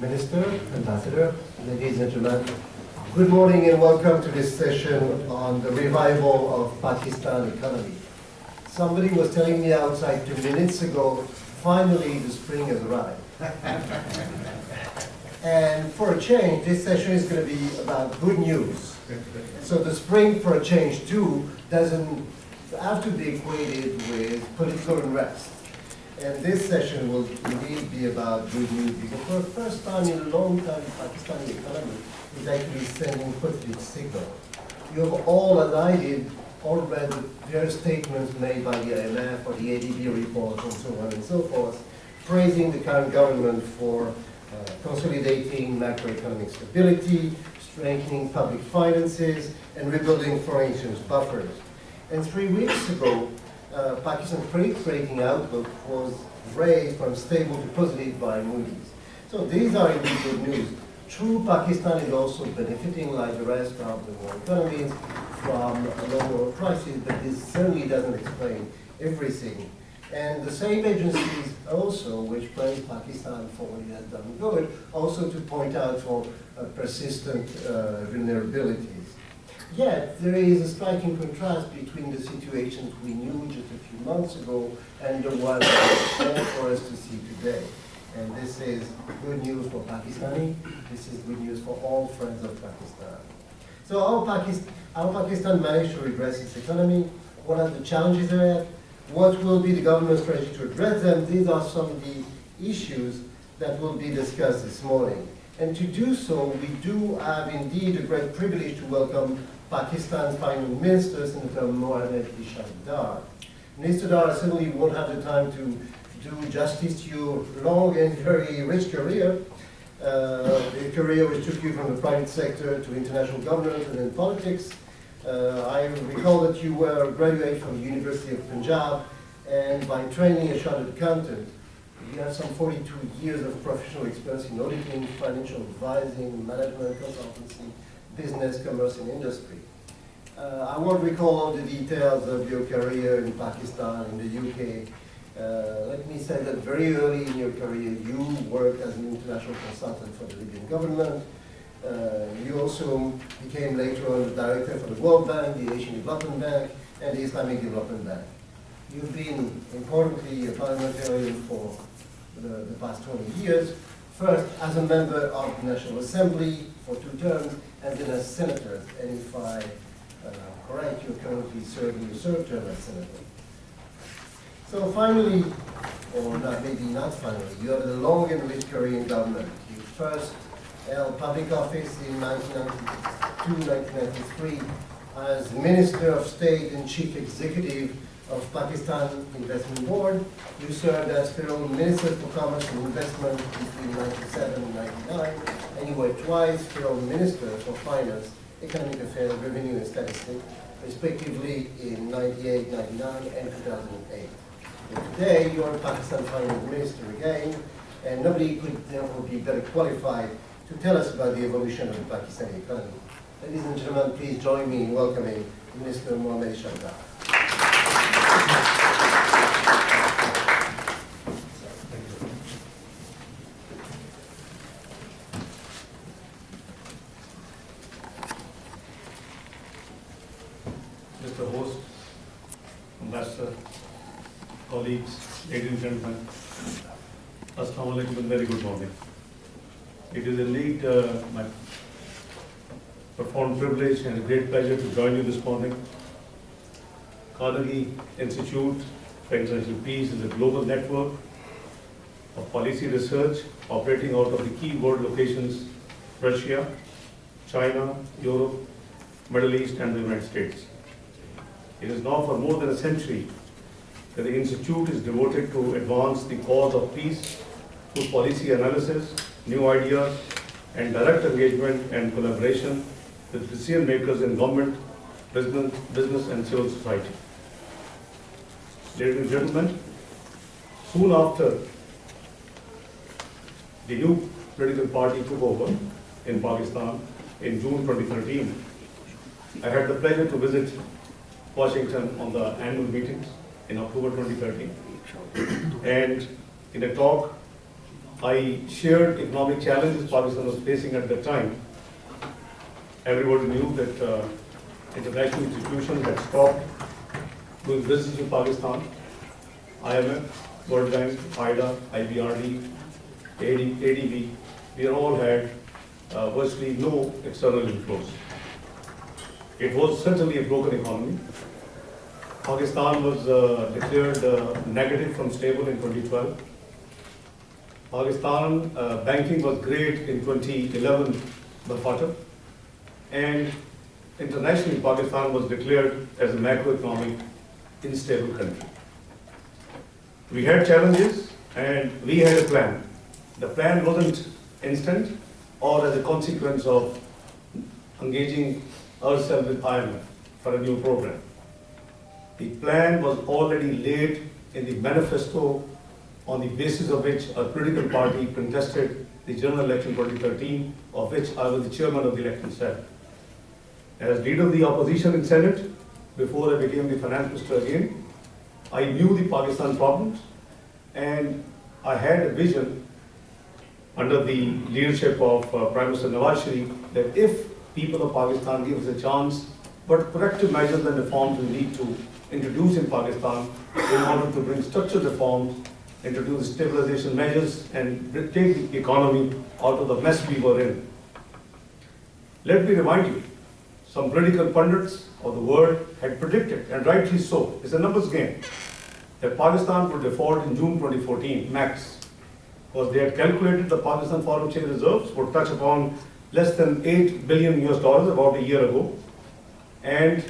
Minister, Ambassador, ladies and gentlemen, good morning and welcome to this session on the revival of Pakistan economy. Somebody was telling me outside 2 minutes ago, finally the spring has arrived. And for a change, this session is going to be about good news. So the spring for a change too doesn't have to be equated with political unrest. And this session will indeed be about good news because for the first time in a long time, the Pakistani economy is actually sending positive signal. You have all, as I did, all read the various statements made by the IMF or the ADB report and so on and so forth, praising the current government for consolidating macroeconomic stability, strengthening public finances, and rebuilding foreign exchange buffers. And 3 weeks ago, Pakistan's credit rating outlook was raised from stable to positive by Moody's. So these are indeed good news. True, Pakistan is also benefiting, like the rest of the world economies, from lower prices, but this certainly doesn't explain everything. And the same agencies also, which praise Pakistan for what it has done good, also to point out for persistent vulnerabilities. Yet, there is a striking contrast between the situations we knew just a few months ago and the one that is for us to see today. And this is good news for Pakistani. This is good news for all friends of Pakistan. So how Pakistan managed to redress its economy? What are the challenges there? What will be the government's strategy to address them? These are some of the issues that will be discussed this morning. And to do so, we do have indeed a great privilege to welcome Pakistan's Finance Minister, Senator Mohammed Ishaq Dar. Minister Dar certainly won't have the time to do justice to your long and very rich career, a career which took you from the private sector to international governance and then politics. I recall that you were a graduate from the University of Punjab, and by training a chartered accountant, you have some 42 years of professional experience in auditing, financial advising, management, consultancy, business, commerce, and industry. I won't recall all the details of your career in Pakistan, in the UK. Let me say that very early in your career, you worked as an international consultant for the Libyan government. You also became later on the director for the World Bank, the Asian Development Bank, and the Islamic Development Bank. You've been, importantly, a parliamentarian for the past 20 years, first as a member of the National Assembly for 2 terms, and then as senator. And if I correct, you're currently serving your 3rd term as senator. So finally, or not, maybe not finally, you have a long and rich career in government. You first held public office in 1992-1993 as Minister of State and Chief Executive of Pakistan Investment Board. You served as Federal Minister for Commerce and Investment between 1997 and 1999, and you were twice Federal Minister for Finance, Economic Affairs, Revenue and Statistics, respectively in 1998, 1999, and 2008. And today, you are Pakistan Finance Minister again, and nobody could therefore be better qualified to tell us about the evolution of the Pakistani economy. Ladies and gentlemen, please join me in welcoming Minister Mohammed Ishaq Dar. Mr. Host, Ambassador, colleagues, ladies and gentlemen, Assalamu alaikum and very good morning. It is indeed my profound privilege and a great pleasure to join you this morning. Carnegie Institute for International Peace is a global network of policy research operating out of the key world locations: Russia, China, Europe, Middle East, and the United States. It is now for more than a century that the Institute is devoted to advance the cause of peace through policy analysis, new ideas, and direct engagement and collaboration with decision makers in government, business, and civil society. Ladies and gentlemen, soon after the new political party took over in Pakistan in June 2013, I had the pleasure to visit Washington on the annual meetings in October 2013. And in a talk I shared economic challenges Pakistan was facing at the time. Everybody knew that international institutions had stopped doing business with Pakistan. IMF, World Bank, IDA, IBRD, ADB, we all had virtually no external inflows. It was certainly a broken economy. Pakistan was declared negative from stable in 2012. Pakistan banking was great in 2011, the quarter, and internationally Pakistan was declared as a macroeconomic unstable country. We had challenges and we had a plan. The plan wasn't instant or as a consequence of engaging ourselves with IMF for a new program. The plan was already laid in the manifesto on the basis of which our political party contested the general election 2013, of which I was the chairman of the election cell. As leader of the opposition in Senate, before I became the finance minister again, I knew the Pakistan problems and I had a vision under the leadership of Prime Minister Nawaz Sharif that if people of Pakistan give us a chance, what corrective measures and reforms we need to introduce in Pakistan in order to bring structural reforms, introduce stabilization measures and take the economy out of the mess we were in. Let me remind you, some political pundits of the world had predicted, and rightly so, it's a numbers game, that Pakistan would default in June 2014, max, because they had calculated the Pakistan foreign exchange reserves would touch upon less than $8 billion about a year ago. And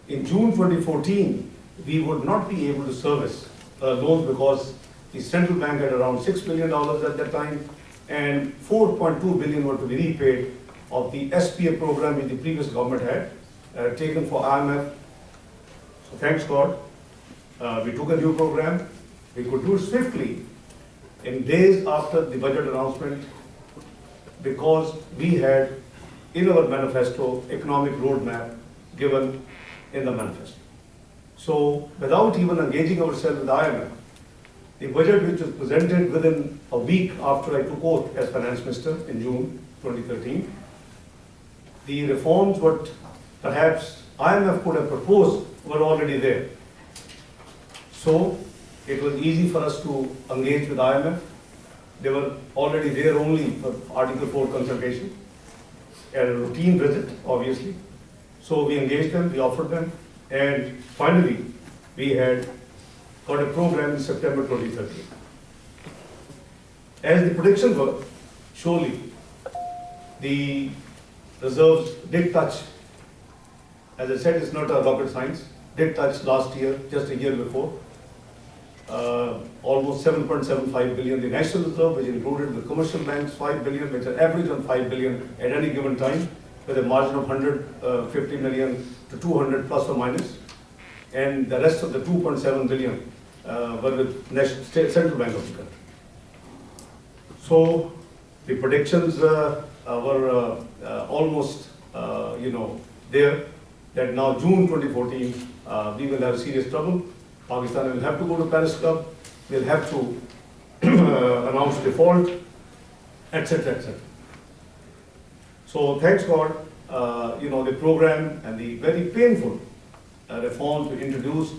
in June 2014, we would not be able to service loans because the central bank had around $6 billion at that time, and 4.2 billion were to be repaid of the SPA program which the previous government had taken for IMF. So thanks God, we took a new program. We could do it swiftly in days after the budget announcement because we had in our manifesto economic roadmap given in the manifesto. So without even engaging ourselves with IMF, the budget which was presented within a week after I took oath as finance minister in June 2013, the reforms what perhaps IMF could have proposed were already there. So it was easy for us to engage with IMF. They were already there only for Article 4 consultation, a routine visit, obviously. So we engaged them, we offered them, and finally we had got a program in September 2013. As the predictions were, surely the reserves did touch, as I said, it's not a rocket science, did touch last year, just a year before, almost 7.75 billion, the national reserve, which included the commercial banks, 5 billion, which are average on 5 billion at any given time, with a margin of 150 million to 200 plus or minus, and the rest of the 2.7 billion were with central bank of the country. So the predictions were almost, there, that now June 2014, we will have serious trouble. Pakistan will have to go to Paris Club, will have to announce default, etc., etc. So thanks God, the program and the very painful reforms we introduced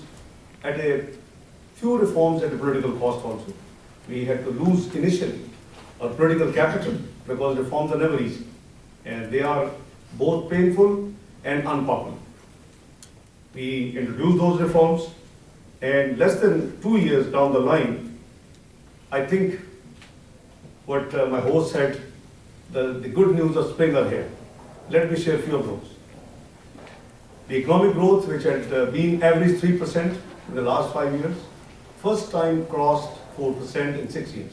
at a few reforms at a political cost also. We had to lose initially our political capital because reforms are never easy and they are both painful and unpopular. We introduced those reforms and less than 2 years down the line, I think what my host said, the good news of spring are here. Let me share a few of those. The economic growth, which had been average 3% in the last 5 years, first time crossed 4% in 6 years.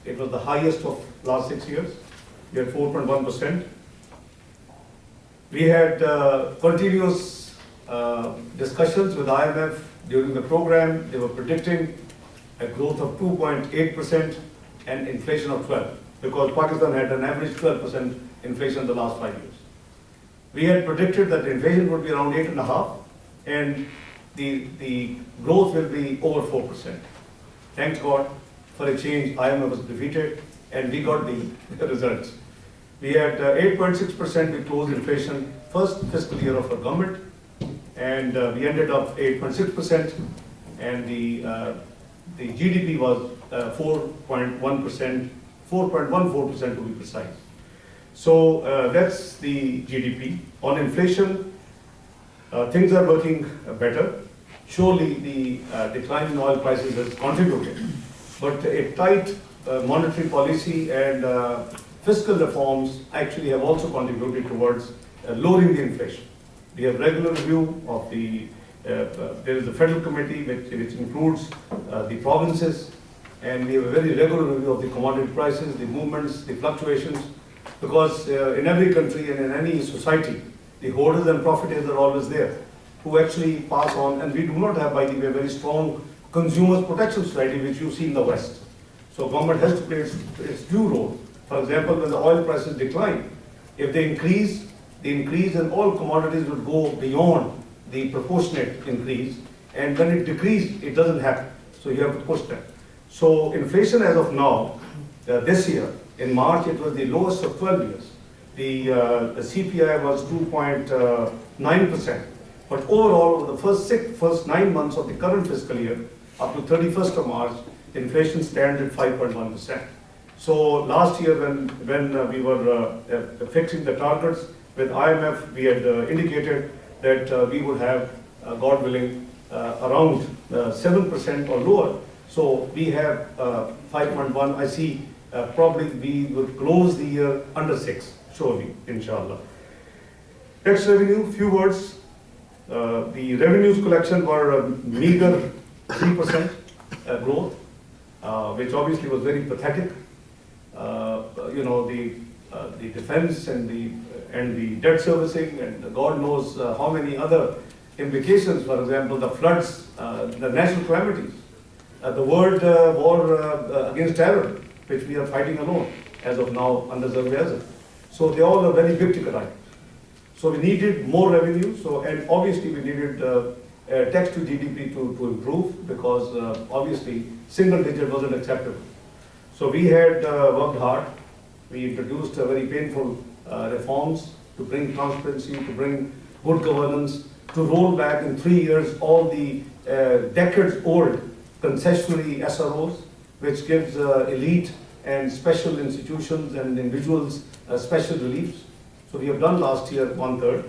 It was the highest of last 6 years. We had 4.1%. We had continuous discussions with IMF during the program. They were predicting a growth of 2.8% and inflation of 12%, because Pakistan had an average 12% inflation in the last 5 years. We had predicted that the inflation would be around 8.5% and the growth will be over 4%. Thank God, for a change, IMF was defeated, and we got the results. We had 8.6% we closed inflation first fiscal year of our government, and we ended up 8.6%, and the GDP was 4.1%, 4.14% to be precise. So that's the GDP. On inflation, things are working better. Surely the decline in oil prices has contributed, but a tight monetary policy and fiscal reforms actually have also contributed towards lowering the inflation. We have regular review of there is a federal committee which includes the provinces, and we have a very regular review of the commodity prices, the movements, the fluctuations, because in every country and in any society, the hoarders and profiteers are always there, who actually pass on, and we do not have, by the way, a very strong consumers protection society, which you see in the West. So government has to play its due role. For example, when the oil prices decline, if they increase, the increase in all commodities would go beyond the proportionate increase, and when it decreases, it doesn't happen. So you have to push that. So inflation as of now, this year, in March, it was the lowest of 12 years. The CPI was 2.9%. But overall, over the first 9 months of the current fiscal year, up to 31st of March, inflation stands at 5.1%. So last year, when we were fixing the targets with IMF, we had indicated that we would have, God willing, around 7% or lower. So we have 5.1. I see probably we would close the year under 6, surely, inshallah. Tax revenue, few words. The revenues collection were a meager 3% growth, which obviously was very pathetic. The defense and the debt servicing, and God knows how many other implications. For example, the floods, the national calamities, the world war against terror, which we are fighting alone as of now under Zerbayazan. So they all are very big ticket items. So we needed more revenue. And obviously we needed tax to GDP to improve, because obviously single digit wasn't acceptable. So we had worked hard. We introduced very painful reforms to bring transparency, to bring good governance, to roll back in 3 years all the decades-old concessionary SROs, which gives elite and special institutions and individuals special reliefs. So we have done last year 1/3,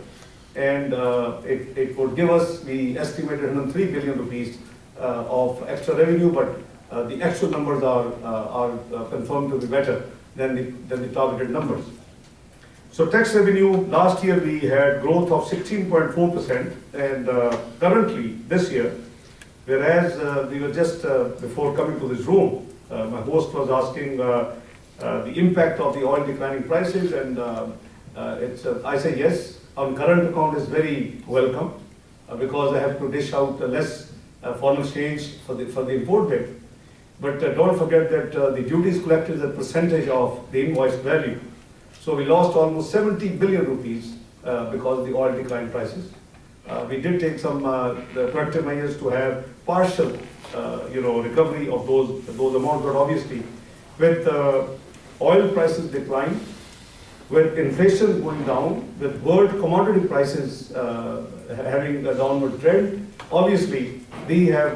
and it would give us, we estimated 103 billion rupees of extra revenue, but the actual numbers are confirmed to be better than the targeted numbers. So tax revenue, last year we had growth of 16.4%, and currently this year, whereas we were just before coming to this room, my host was asking the impact of the oil declining prices, and I say yes, on current account is very welcome, because I have to dish out less foreign exchange for the import bit. But don't forget that the duties collected is a percentage of the invoice value. So we lost almost 70 billion rupees because of the oil decline prices. We did take some corrective measures to have partial, recovery of those amounts. But obviously, with oil prices decline, with inflation going down, with world commodity prices having a downward trend, obviously we have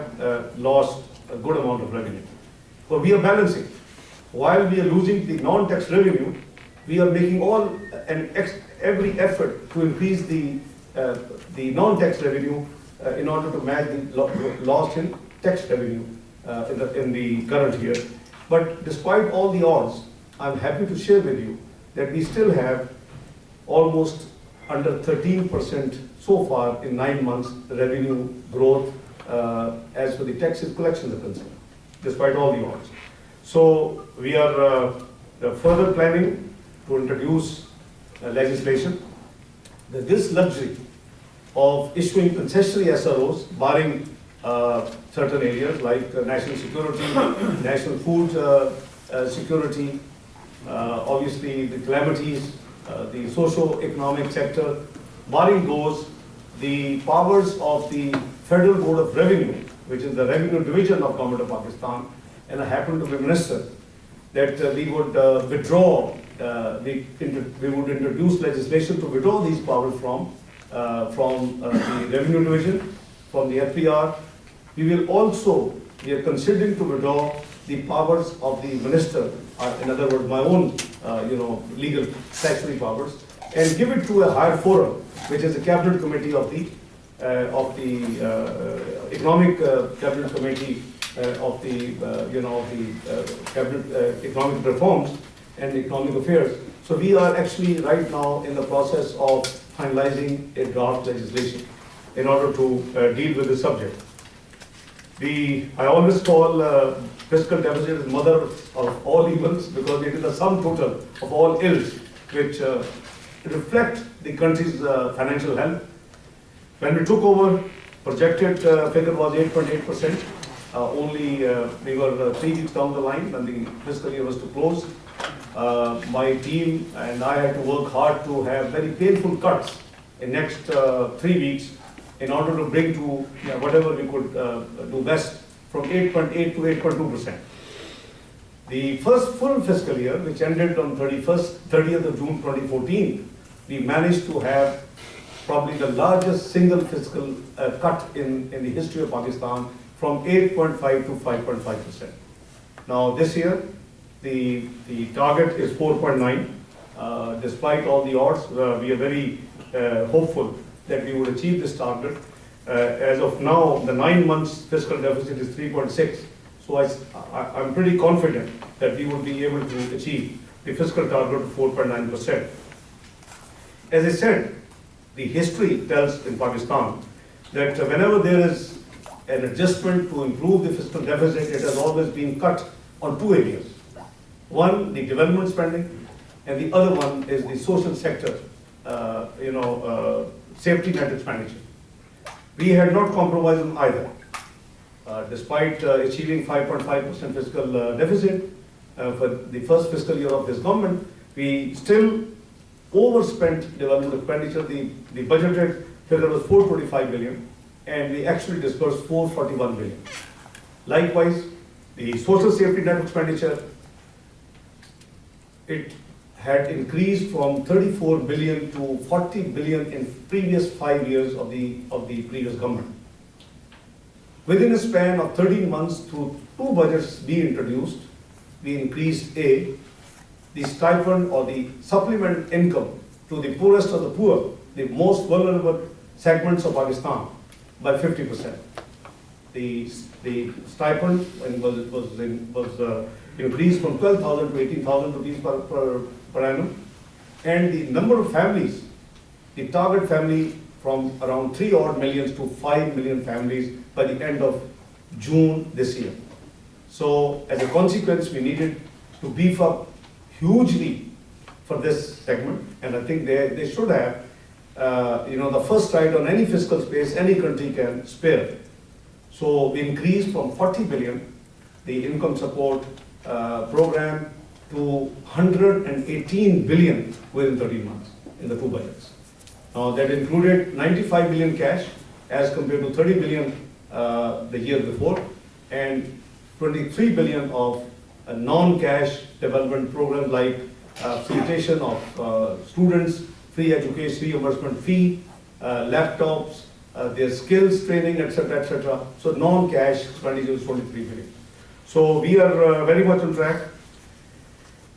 lost a good amount of revenue. So we are balancing. While we are losing the non-tax revenue, we are making every effort to increase the non-tax revenue in order to match the loss in tax revenue in the current year. But despite all the odds, I'm happy to share with you that we still have almost under 13% so far in 9 months revenue growth as for the taxes collections are concerned, despite all the odds. So we are further planning to introduce legislation that this luxury of issuing concessionary SROs, barring certain areas like national security, national food security, obviously the calamities, the socio-economic sector, barring those, the powers of the Federal Board of Revenue, which is the revenue division of Government of Pakistan, and I happen to be minister, that we would withdraw, we would introduce legislation to withdraw these powers from the revenue division, from the FPR. We are considering to withdraw the powers of the minister, in other words, my own, legal statutory powers, and give it to a higher forum, which is the cabinet committee of the economic cabinet committee of the cabinet economic reforms and economic affairs. So we are actually right now in the process of finalizing a draft legislation in order to deal with the subject. I always call fiscal deficit the mother of all evils, because it is the sum total of all ills which reflect the country's financial health. When we took over, projected figure was 8.8%. Only we were 3 weeks down the line when the fiscal year was to close. My team and I had to work hard to have very painful cuts in next 3 weeks in order to bring to whatever we could do best, from 8.8 to 8.2%. The first full fiscal year, which ended on 30th of June 2014, we managed to have probably the largest single fiscal cut in the history of Pakistan, from 8.5 to 5.5%. Now this year, the target is 4.9. Despite all the odds, we are very hopeful that we would achieve this target. As of now, the 9 months fiscal deficit is 3.6. So I'm pretty confident that we will be able to achieve the fiscal target of 4.9%. As I said, the history tells in Pakistan that whenever there is an adjustment to improve the fiscal deficit, it has always been cut on 2 areas. One, the development spending, and the other one is the social sector, safety net expenditure. We had not compromised on either. Despite achieving 5.5% fiscal deficit for the first fiscal year of this government, we still overspent development expenditure. The budgeted figure was 425 billion, and we actually disbursed 441 billion. Likewise, the social safety net expenditure, it had increased from 34 billion to 40 billion in previous 5 years of the previous government. Within a span of 13 months, through 2 budgets being introduced, we increased the stipend or the supplement income to the poorest of the poor, the most vulnerable segments of Pakistan, by 50%. The stipend was increased from 12,000 to 18,000 rupees per annum, and the number of families, the target family, from around 3 odd million to 5 million families by the end of June this year. So as a consequence, we needed to beef up hugely for this segment, and I think they should have the first right on any fiscal space any country can spare. So we increased from 40 billion, the income support program, to 118 billion within 13 months in the 2 budgets. Now that included 95 billion cash as compared to 30 billion the year before, and 23 billion of non-cash development programs like facilitation of students, free education reimbursement fee, laptops, their skills training, etc., etc. So non-cash expenditure is 23 billion. So we are very much on track.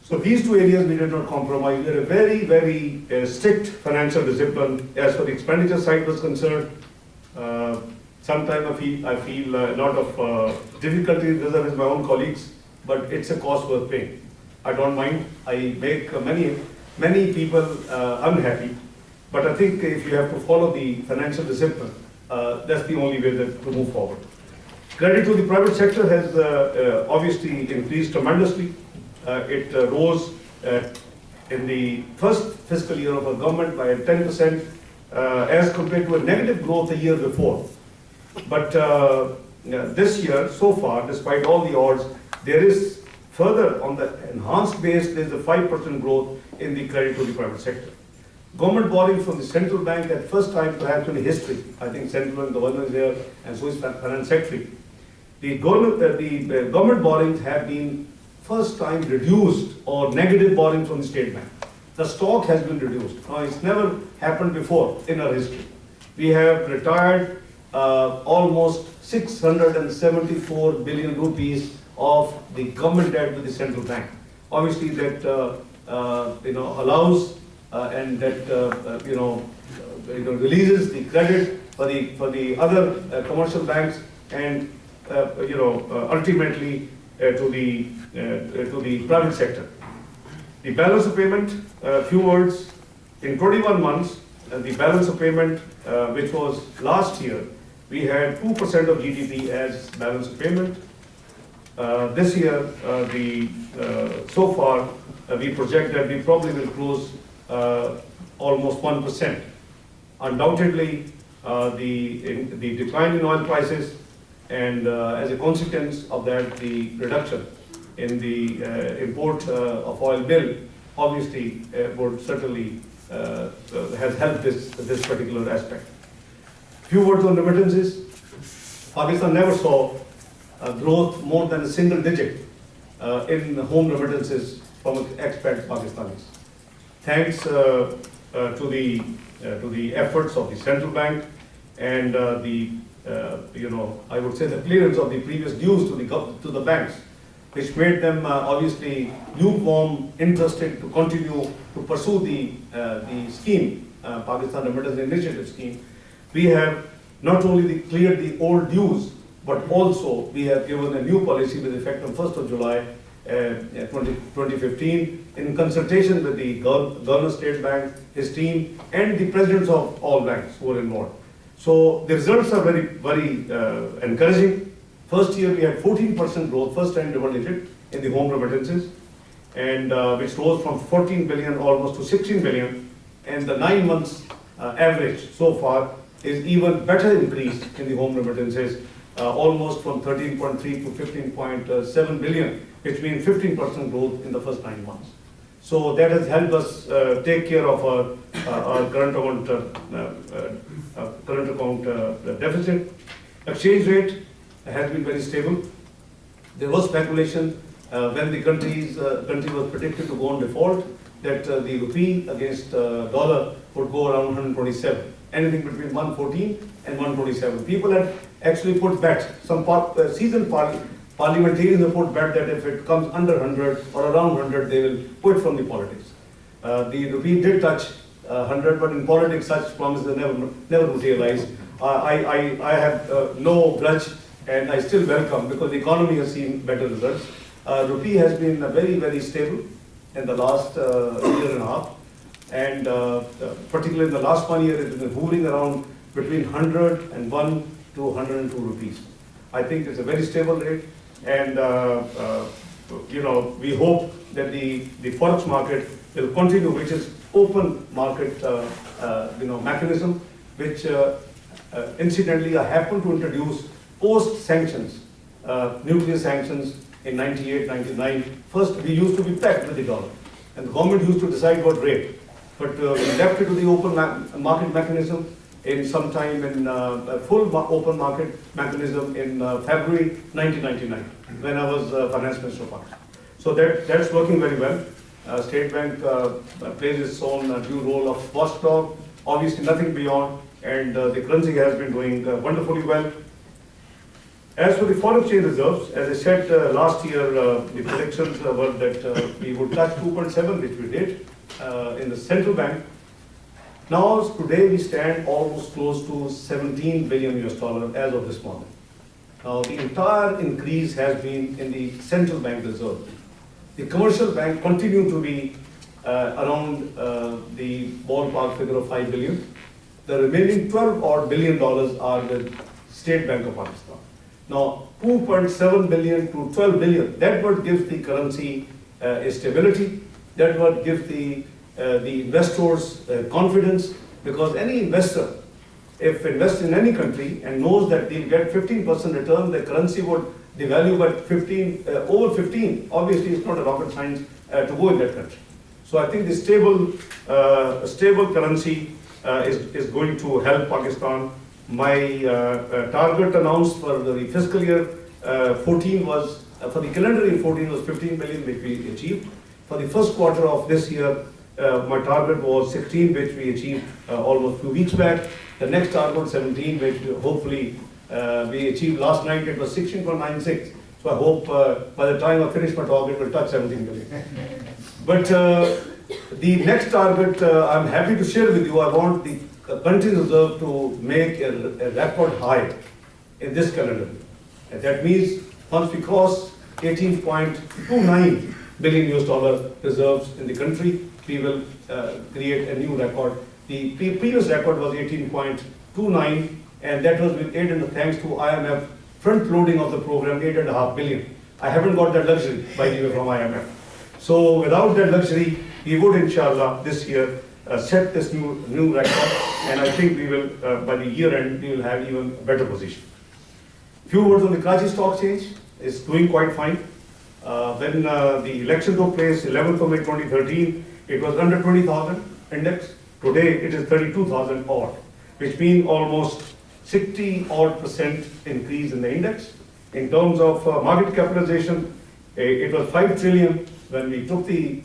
So these 2 areas we did not compromise. We had a very, very strict financial discipline as far as the expenditure side was concerned. Sometimes I feel a lot of difficulty with my own colleagues, but it's a cost worth paying. I don't mind. I make many people unhappy, but I think if you have to follow the financial discipline, that's the only way to move forward. Credit to the private sector has obviously increased tremendously. It rose in the first fiscal year of our government by 10% as compared to a negative growth a year before. But this year, so far, despite all the odds, there is further on the enhanced base, there is a 5% growth in the credit to the private sector. Government borrowing from the central bank at first time perhaps in history, I think central and governor is there and so is finance secretary, The government borrowings have been first time reduced or negative borrowing from the state bank. The stock has been reduced. Now, it's never happened before in our history. We have retired almost 674 billion rupees of the government debt with the central bank. Obviously, that allows and that releases the credit for the other commercial banks and ultimately to the private sector. The balance of payment, few words, in 21 months, the balance of payment, which was last year, we had 2% of GDP as balance of payment. This year, so far, we project that we probably will close almost 1%. Undoubtedly, the decline in oil prices and as a consequence of that, the reduction in the import of oil bill obviously would certainly has helped this particular aspect. Few words on remittances. Pakistan never saw growth more than a single digit in home remittances from expat Pakistanis. Thanks to the efforts of the central bank and I would say the clearance of the previous dues to the banks, which made them obviously lukewarm, interested to continue to pursue the scheme, Pakistan Remittance Initiative scheme. We have not only cleared the old dues, but also we have given a new policy with effect on 1st of July 2015 in consultation with the Governor State Bank, his team, and the presidents of all banks who are involved. So the results are very, very encouraging. First year we had 14% growth, first time double digit in the home remittances, and which rose from 14 billion almost to 16 billion, and the 9 months average so far is even better increase in the home remittances, almost from 13.3 to 15.7 billion, which means 15% growth in the first 9 months. So that has helped us take care of our current account deficit. Exchange rate has been very stable. There was speculation when the country was predicted to go on default that the rupee against dollar would go around 127, anything between 114 and 127. People had actually put bet, some seasoned parliamentarians have put bet that if it comes under 100 or around 100, they will quit from the politics. The rupee did touch 100, but in politics such promises never materialize. I have no grudge, and I still welcome, because the economy has seen better results. Rupee has been very, very stable in the last year and a half, and particularly in the last 1 year, it has been hovering around between 101 to 102 rupees. I think it's a very stable rate, and we hope that the forex market will continue, which is open market mechanism, which incidentally I happened to introduce post sanctions, nuclear sanctions in 98, 99. First, we used to be pegged with the dollar, and the government used to decide what rate. But we left it to the open market mechanism in sometime in full open market mechanism in February 1999, when I was finance minister of Pakistan. So that's working very well. State Bank plays its own due role of watchdog, obviously nothing beyond, and the currency has been doing wonderfully well. As for the foreign exchange reserves, as I said last year, the predictions were that we would touch 2.7, which we did in the central bank. Now, today we stand almost close to 17 billion US dollar as of this moment. Now, the entire increase has been in the central bank reserve. The commercial bank continue to be around the ballpark figure of 5 billion. The remaining 12 odd billion dollars are with State Bank of Pakistan. Now, 2.7 billion to 12 billion, that what gives the currency a stability, that what gives the investors confidence, because any investor, if invests in any country and knows that they'll get 15% return, the currency would devalue by over 15. Obviously, it's not a rocket science to go in that country. So I think the stable currency is going to help Pakistan. My target announced for the fiscal year 14 was, for the calendar year 14 was 15 million, which we achieved. For the first quarter of this year, my target was 16, which we achieved almost 2 weeks back. The next target was 17, which hopefully we achieved last night. It was 16.96. So I hope by the time I finish my target, we'll touch 17 million. But the next target, I'm happy to share with you. I want the country reserve to make a record high in this calendar year. And that means once we cross 18.29 billion US dollar reserves in the country, we will create a new record. The previous record was 18.29, and that was with aid and thanks to IMF front loading of the program, 8.5 billion. I haven't got that luxury, by the way, from IMF. So without that luxury, we would, inshallah, this year set this new record, and I think we will, by the year end, we will have even a better position. Few words on the Karachi Stock Exchange. It's doing quite fine. When the election took place, 11th of May 2013, it was under 20,000 index. Today it is 32,000 odd, which means almost 60 odd % increase in the index. In terms of market capitalization, it was 5 trillion when we took the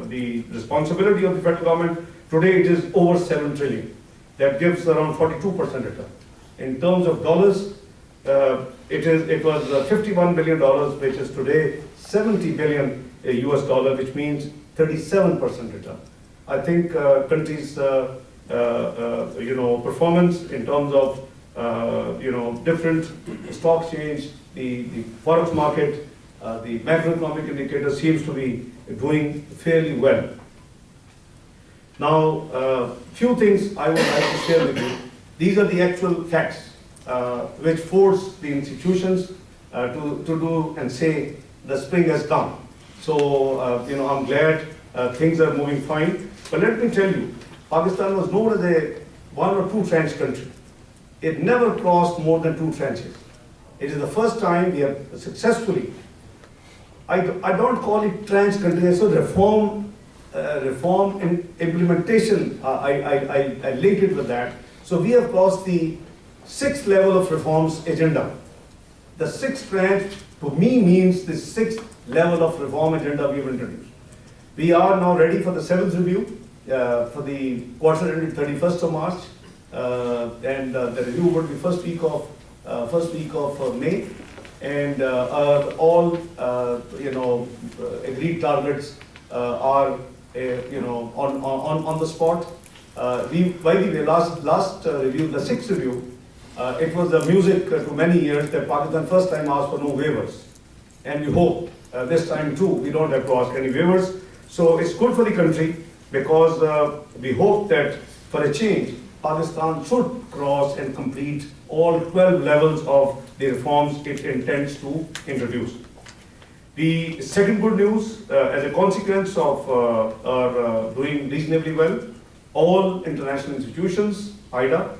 the responsibility of the federal government. Today it is over 7 trillion. That gives around 42% return. In terms of dollars, it was $51 billion, which is today 70 billion US dollar, which means 37% return. I think countries' performance in terms of different stock exchange, the forex market, the macroeconomic indicator seems to be doing fairly well. Now, few things I would like to share with you. These are the actual facts which force the institutions to do and say the spring has come. So, I'm glad things are moving fine. But let me tell you, Pakistan was known as a 1 or 2 tranche country. It never crossed more than 2 tranches. It is the first time we have successfully, I don't call it tranche country, I said reform and implementation, I link it with that. So we have crossed the 6th level of reforms agenda. The 6th tranche to me means the 6th level of reform agenda we have introduced. We are now ready for the 7th review for the quarter ended 31st of March, and the review would be first week of May, and all agreed targets are on the spot. By the way, last review, the 6th review, it was the music to many years that Pakistan first time asked for no waivers, and we hope this time too we don't have to ask any waivers. So it's good for the country because we hope that for a change, Pakistan should cross and complete all 12 levels of the reforms it intends to introduce. The second good news, as a consequence of our doing reasonably well, all international institutions, IDA,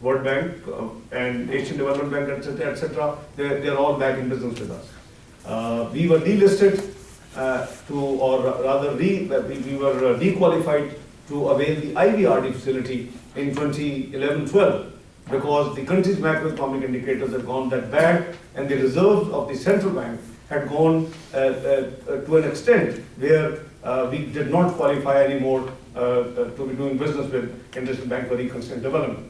World Bank, and Asian Development Bank, etc., they're all back in business with us. We were delisted we were dequalified to avail the IBRD facility in 2011-12 because the country's macroeconomic indicators had gone that bad and the reserves of the central bank had gone to an extent where we did not qualify anymore to be doing business with International Bank for Reconstruction and Development.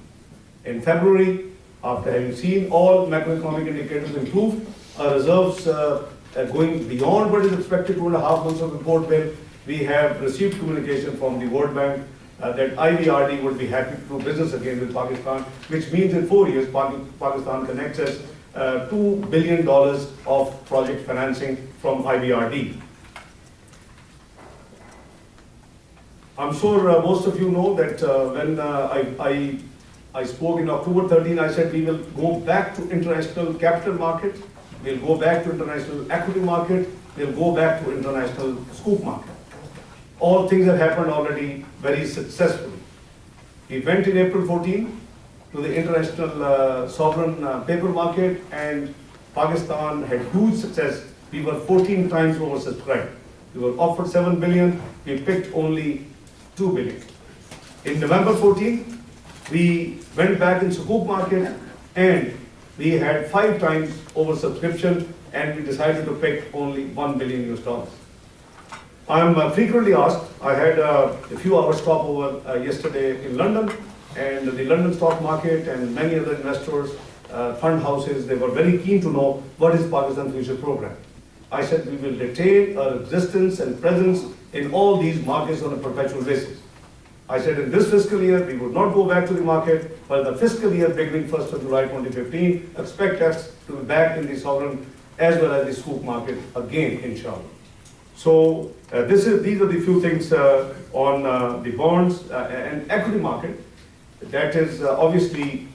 In February, after having seen all macroeconomic indicators improve, our reserves going beyond what is expected 2.5 months of import bill, we have received communication from the World Bank that IBRD would be happy to do business again with Pakistan, which means in 4 years, Pakistan can access $2 billion of project financing from IBRD. I'm sure most of you know that when I spoke in October 13, I said we will go back to international capital market, we'll go back to international equity market, we'll go back to international scoop market. All things have happened already very successfully. We went in April 14 to the international sovereign paper market, and Pakistan had huge success. We were 14 times oversubscribed. We were offered 7 billion, we picked only 2 billion. In November 14, we went back in Sukuk market and we had 5 times oversubscription, and we decided to pick only $1 billion. I'm frequently asked. I had a few hours stopover yesterday in London, and the London stock market and many other investors, fund houses, they were very keen to know what is Pakistan Future Program. I said we will retain our existence and presence in all these markets on a perpetual basis. I said in this fiscal year, we would not go back to the market, but the fiscal year beginning 1st of July 2015, expect us to be back in the sovereign as well as the scoop market again, inshallah. So these are the few things on the bonds and equity market. That is obviously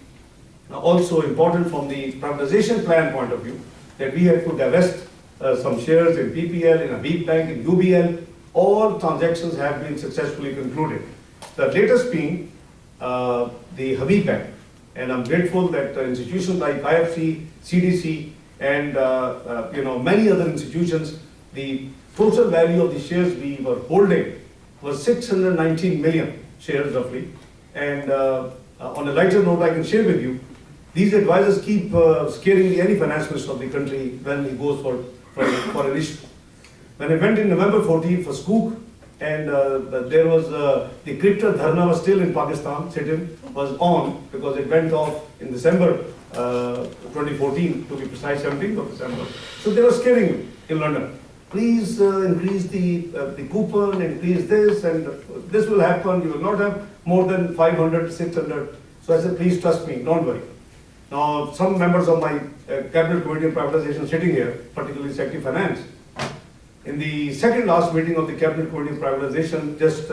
also important from the privatization plan point of view, that we have to divest some shares in PPL, in Habib Bank, in UBL. All transactions have been successfully concluded. The latest being the Habib Bank, and I'm grateful that institutions like IFC, CDC, and many other institutions, the total value of the shares we were holding was 619 million shares roughly. And on a lighter note, I can share with you, these advisors keep scaring any finance minister of the country when he goes for an issue. When I went in November 14 for Skook, and there was the crypto dharna was still in Pakistan, sit-in was on because it went off in December 2014, to be precise, 17th of December. So they were scaring me in London. Please increase the coupon, increase this, and this will happen. You will not have more than 500, 600. So I said, please trust me, don't worry. Now, some members of my cabinet committee on privatization sitting here, particularly Secretary Finance, in the second last meeting of the cabinet committee on privatization just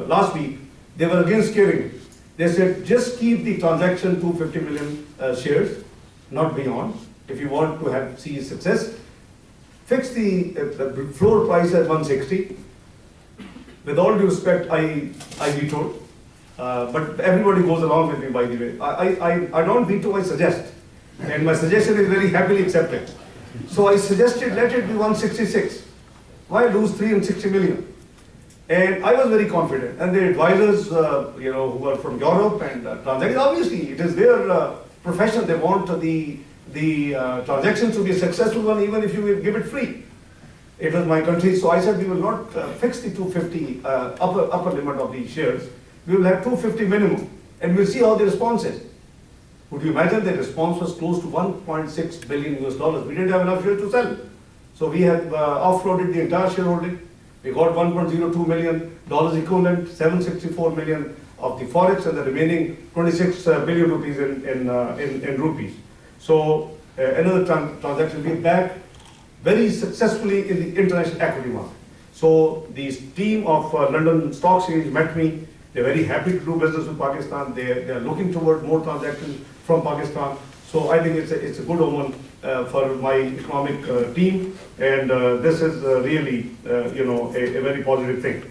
last week, they were again scaring me. They said, just keep the transaction 250 million shares, not beyond, if you want to see success. Fix the floor price at 160. With all due respect, I vetoed. But everybody goes along with me, by the way. I don't veto, I suggest. And my suggestion is very happily accepted. So I suggested let it be 166. Why lose 360 million? And I was very confident. And the advisors, who were from Europe and transactions, obviously it is their profession. They want the transactions to be a successful one, even if you give it free. It was my country, so I said we will not fix the 250 upper limit of the shares. We will have 250 minimum, and we'll see how the response is. Would you imagine the response was close to $1.6 billion? We didn't have enough shares to sell. So we have offloaded the entire shareholding. We got $1.02 million equivalent, 764 million of the forex, and the remaining 26 billion rupees in rupees. So another transaction, we back very successfully in the international equity market. So the team of London Stock Exchange met me. They're very happy to do business with Pakistan. They are looking toward more transactions from Pakistan. So I think it's a good omen for my economic team, and this is really a very positive thing.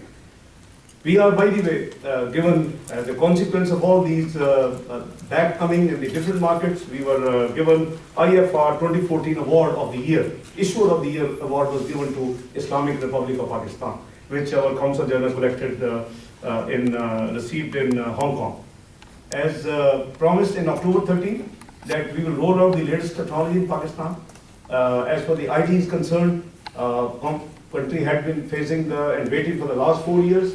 We are, by the way, given as a consequence of all these backcoming in the different markets, we were given IFR 2014 Award of the Year. Issuer of the Year award was given to Islamic Republic of Pakistan, which our Consul General collected received in Hong Kong. As promised in October 13, that we will roll out the latest technology in Pakistan. As for the IT is concerned, country had been facing and waiting for the last 4 years.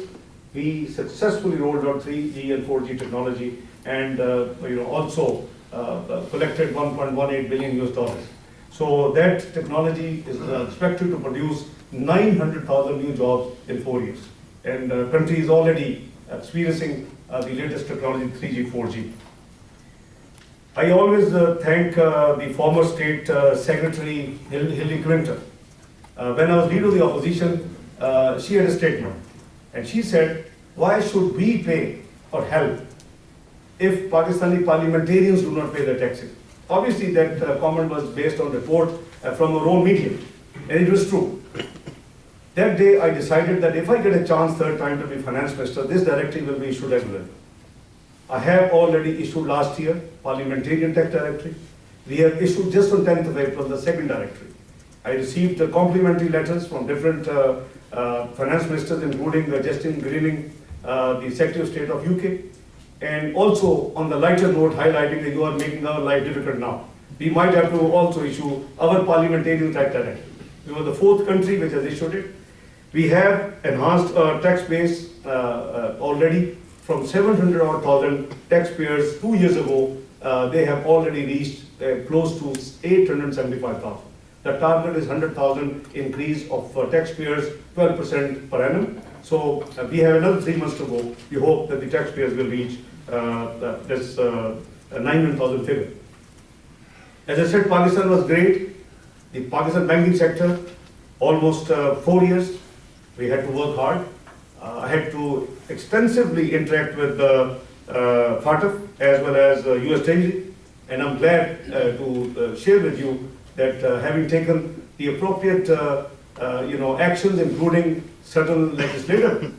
We successfully rolled out 3G and 4G technology, and also collected $1.18 billion. So that technology is expected to produce 900,000 new jobs in 4 years. And country is already experiencing the latest technology, 3G, 4G. I always thank the former state secretary, Hillary Clinton. When I was leader of the opposition, she had a statement. And she said, why should we pay or help if Pakistani parliamentarians do not pay their taxes? Obviously, that comment was based on report from our own media, and it was true. That day, I decided that if I get a chance third time to be finance minister, this directive will be issued regularly. I have already issued last year parliamentarian tax directive. We have issued just on 10th of April the second directive. I received complimentary letters from different finance ministers, including Justin Greening, the Secretary of State of UK, and also on the lighter note highlighting that you are making our life difficult now. we might have to also issue our parliamentarian tax directive. We were the fourth country which has issued it. We have enhanced our tax base already from 700,000 taxpayers 2 years ago. They have already reached close to 875,000. The target is 100,000 increase of taxpayers, 12% per annum. So we have another 3 months to go. We hope that the taxpayers will reach this 900,000 figure. As I said, Pakistan was great. The Pakistan banking sector, almost 4 years. We had to work hard. I had to extensively interact with the FATF as well as US Treasury, and I'm glad to share with you that having taken the appropriate actions, including certain legislative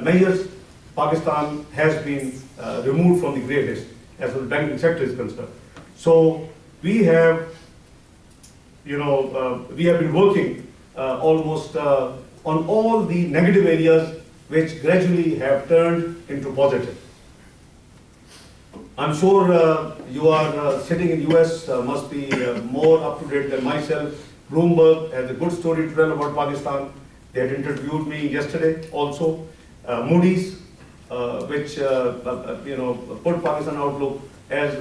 measures, Pakistan has been removed from the grey list as far as the banking sector is concerned. So we have, we have been working almost on all the negative areas which gradually have turned into positive. I'm sure you are sitting in US, must be more up to date than myself. Bloomberg has a good story to tell about Pakistan. They had interviewed me yesterday also. Moody's, which put Pakistan outlook, as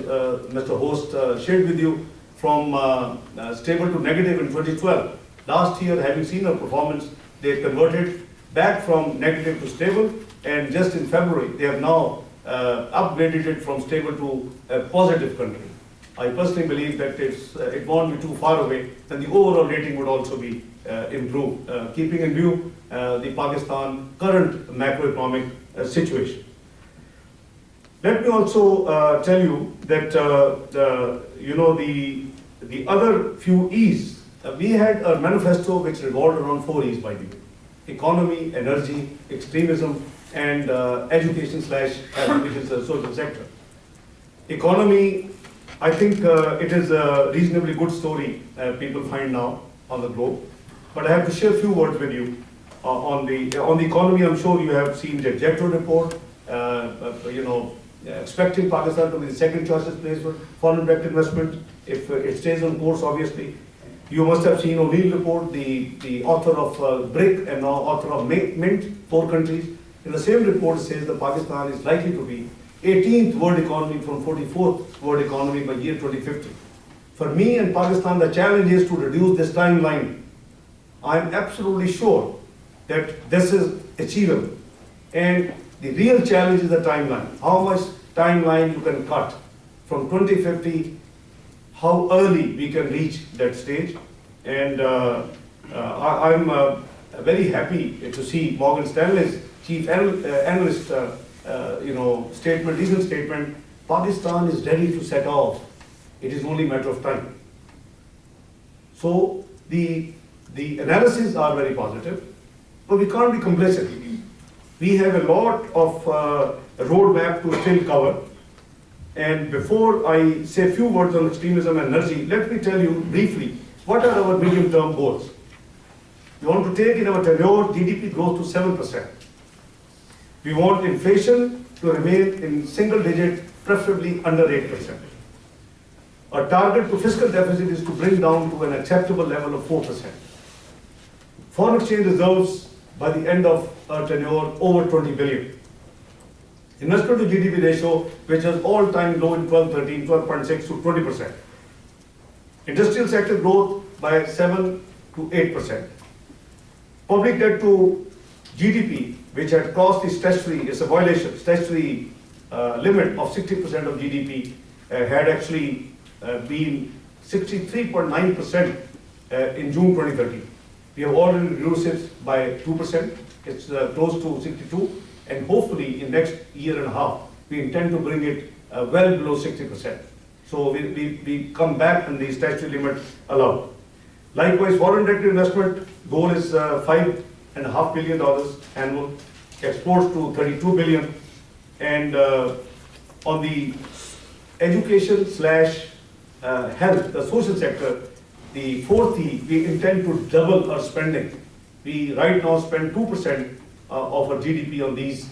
Mr. Host shared with you, from stable to negative in 2012. Last year, having seen our performance, they converted back from negative to stable, and just in February, they have now upgraded it from stable to a positive country. I personally believe that it won't be too far away, and the overall rating would also be improved, keeping in view the Pakistan current macroeconomic situation. Let me also tell you that the other few E's. We had a manifesto which revolved around 4 E's, by the way: economy, energy, extremism, and education / health, which is the social sector. Economy, I think it is a reasonably good story people find now on the globe. But I have to share a few words with you on the economy. I'm sure you have seen the JETRO report, expecting Pakistan to be the second choice place for foreign direct investment if it stays on course, obviously. You must have seen O'Neill report, the author of BRIC and now author of MINT, 4 countries. In the same report, it says that Pakistan is likely to be 18th world economy from 44th world economy by year 2050. For me and Pakistan, the challenge is to reduce this timeline. I'm absolutely sure that this is achievable. And the real challenge is the timeline. How much timeline you can cut from 2050, how early we can reach that stage. And I'm very happy to see Morgan Stanley's chief analyst statement, recent statement: Pakistan is ready to set off. It is only a matter of time. So the analyses are very positive, but we can't be complacent. We have a lot of roadmap to still cover. And before I say a few words on extremism and energy, let me tell you briefly what are our medium-term goals. We want to take in our tenure GDP growth to 7%. We want inflation to remain in single digit, preferably under 8%. Our target to fiscal deficit is to bring down to an acceptable level of 4%. Foreign exchange reserves by the end of our tenure over 20 billion. Investment to GDP ratio, which is all-time low in 12.6 to 20%. Industrial sector growth by 7 to 8%. Public debt to GDP, which had crossed the statutory, is a violation, statutory limit of 60% of GDP, had actually been 63.9% in June 2013. We have already reduced it by 2%. It's close to 62. And hopefully in next year and a half, we intend to bring it well below 60%. So we come back and the statutory limit allowed. Likewise, foreign direct investment goal is $5.5 billion annual, exports to 32 billion. And on the education / health, the social sector, the 4th E, we intend to double our spending. We right now spend 2% of our GDP on these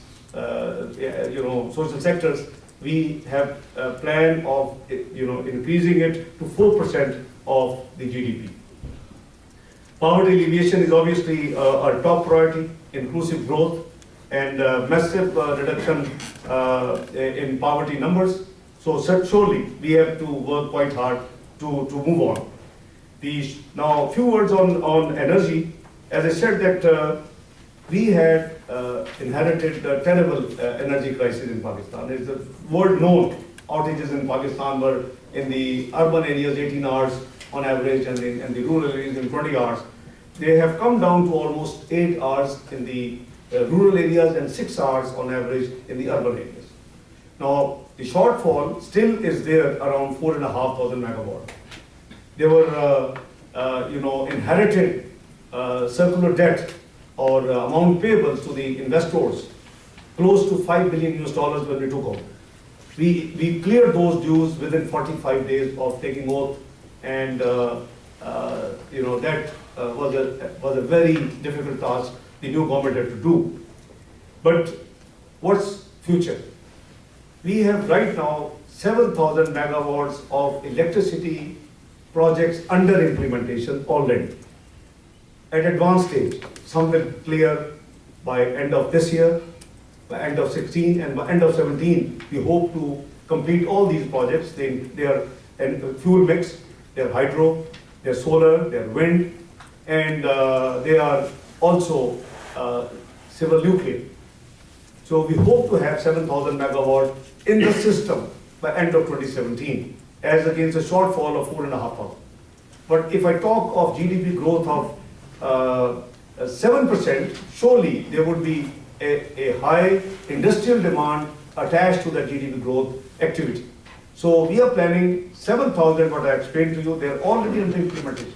social sectors. we have a plan of increasing it to 4% of the GDP. Poverty alleviation is obviously our top priority, inclusive growth and massive reduction in poverty numbers. So surely we have to work quite hard to move on. Now, a few words on energy. As I said that we had inherited a terrible energy crisis in Pakistan. It's a world known outages in Pakistan were in the urban areas 18 hours on average and the rural areas in 20 hours. They have come down to almost 8 hours in the rural areas and 6 hours on average in the urban areas. Now, the shortfall still is there around 4,500 megawatt. They were, inherited circular debt or amount payable to the investors, close to $5 billion when we took over. We cleared those dues within 45 days of taking oath, and that was a very difficult task the new government had to do. But what's future? We have right now 7,000 megawatts of electricity projects under implementation already at advanced stage. Some will clear by end of this year, by end of 16, and by end of 17, we hope to complete all these projects. They are a fuel mix, they are hydro, they are solar, they are wind, and they are also civil nuclear. So we hope to have 7,000 megawatt in the system by end of 2017, as against a shortfall of 4,500. But if I talk of GDP growth of 7%, surely there would be a high industrial demand attached to that GDP growth activity. So we are planning 7,000, what I explained to you, they are already under implementation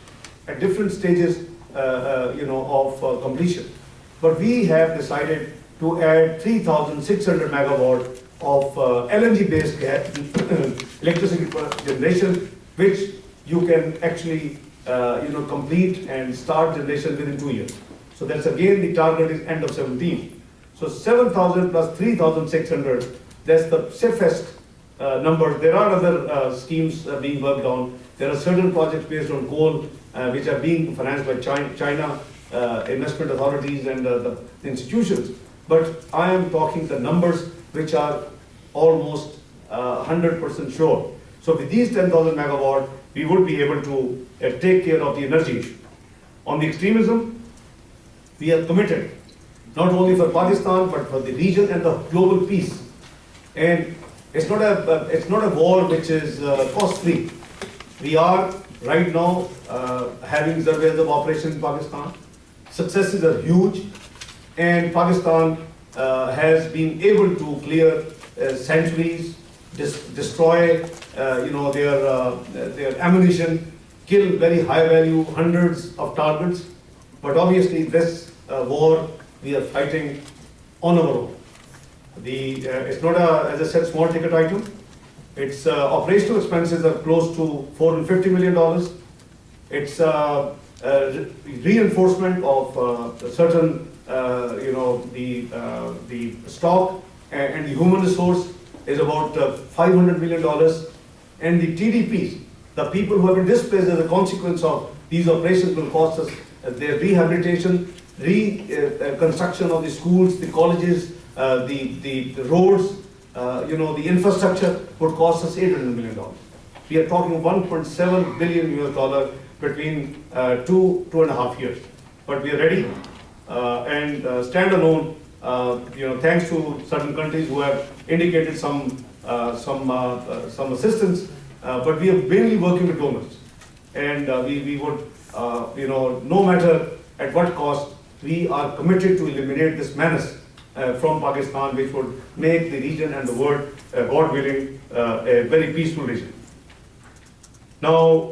at different stages of completion. But we have decided to add 3,600 megawatt of LNG-based electricity generation, which you can actually complete and start generation within 2 years. So that's again the target is end of 17. So 7,000 plus 3,600, that's the safest number. There are other schemes being worked on. There are certain projects based on coal which are being financed by China investment authorities and the institutions. But I am talking the numbers which are almost 100% sure. So with these 10,000 megawatt, we would be able to take care of the energy issue. On the extremism, we are committed, not only for Pakistan, but for the region and the global peace. And it's not a war which is cost-free. We are right now having surveys of operations in Pakistan. Successes are huge, and Pakistan has been able to clear sanctuaries, destroy their ammunition, kill very high value hundreds of targets. But obviously this war we are fighting on our own. It's not as I said, small ticket item. Its operational expenses are close to $450 million. It's reinforcement of certain, the stock and the human resource is about $500 million. And the TDPs, the people who have been displaced as a consequence of these operations, will cost us their rehabilitation, reconstruction of the schools, the colleges, the roads, the infrastructure would cost us $800 million. We are talking $1.7 billion between 2.5 years. But we are ready and stand alone. Thanks to certain countries who have indicated some assistance, but we are mainly working with donors, and we would, no matter at what cost, we are committed to eliminate this menace from Pakistan, which would make the region and the world, God willing, a very peaceful region. Now,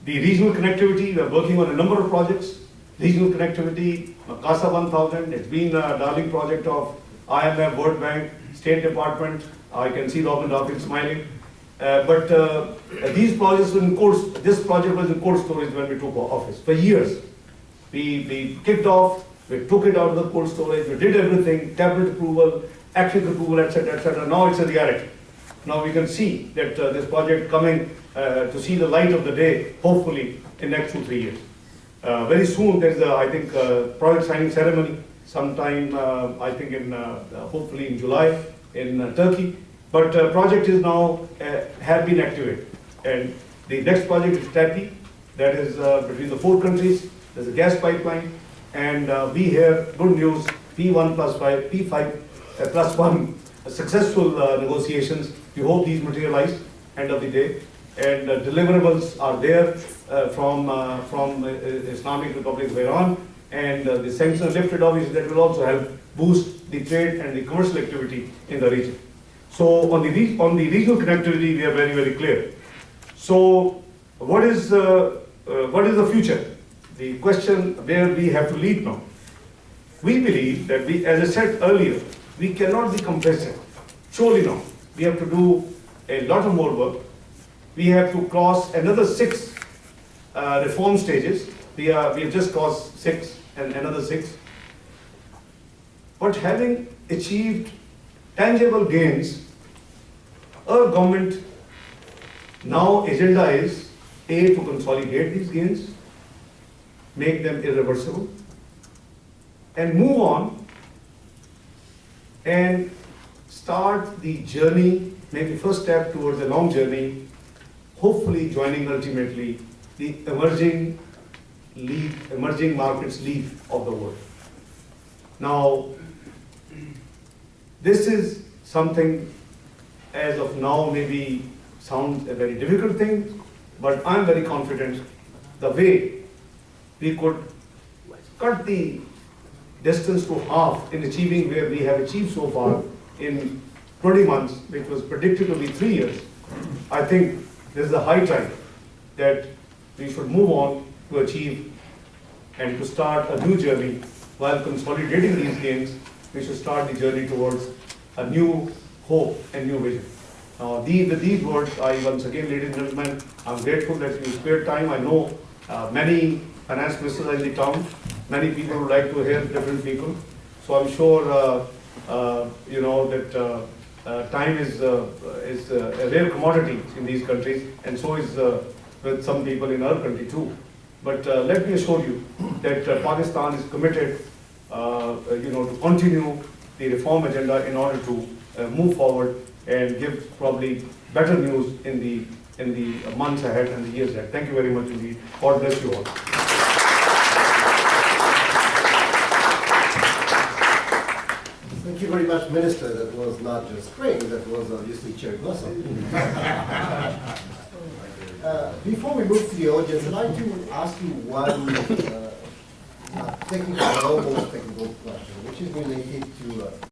the regional connectivity, we are working on a number of projects. Regional connectivity, CASA 1000, it's been a darling project of IMF, World Bank, State Department. I can see Robin Dawkins smiling. But these projects were in course, this project was in cold storage when we took office for years. We kicked off We took it out of the cold storage, we did everything, cabinet approval, action approval, etc., etc. Now it's a reality. Now we can see that this project coming to see the light of the day, hopefully in next 2-3 years. Very soon there's a, I think, project signing ceremony sometime, I think in, hopefully in July in Turkey. But project is now, have been activated. And the next project is TAPI, that is between the 4 countries. There's a gas pipeline, and we hear good news, P1 plus 5, P5 plus 1, successful negotiations. We hope these materialize end of the day. And deliverables are there from Islamic Republic of Iran, and the sanctions lifted, obviously that will also help boost the trade and the commercial activity in the region. So on the regional connectivity, we are very, very clear. So what is the future? The question where we have to lead now. We believe that we, as I said earlier, we cannot be complacent. Surely not. We have to do a lot of more work. We have to cross another 6 reform stages. We have just crossed 6 and another 6. But having achieved tangible gains, our government now agenda is A, to consolidate these gains, make them irreversible, and move on and start the journey, make the first step towards a long journey, hopefully joining ultimately the emerging markets league of the world. Now, this is something as of now maybe sounds a very difficult thing, but I'm very confident the way we could cut the distance to half in achieving where we have achieved so far in 20 months, which was predicted to be 3 years. I think this is a high time that we should move on to achieve and to start a new journey. While consolidating these gains, we should start the journey towards a new hope and new vision. With these words, I once again, ladies and gentlemen, I'm grateful that you spared time. I know many finance ministers are in the town. Many people would like to hear different people. So I'm sure you know that time is a rare commodity in these countries, and so is with some people in our country too. But let me assure you that Pakistan is committed, to continue the reform agenda in order to move forward and give probably better news in the months ahead and the years ahead. Thank you very much indeed. God bless you all. Thank you very much, Minister. That was not just spring, that was obviously cherry blossom. Before we move to the audience, I'd like to ask you one technical, almost technical question, which is related to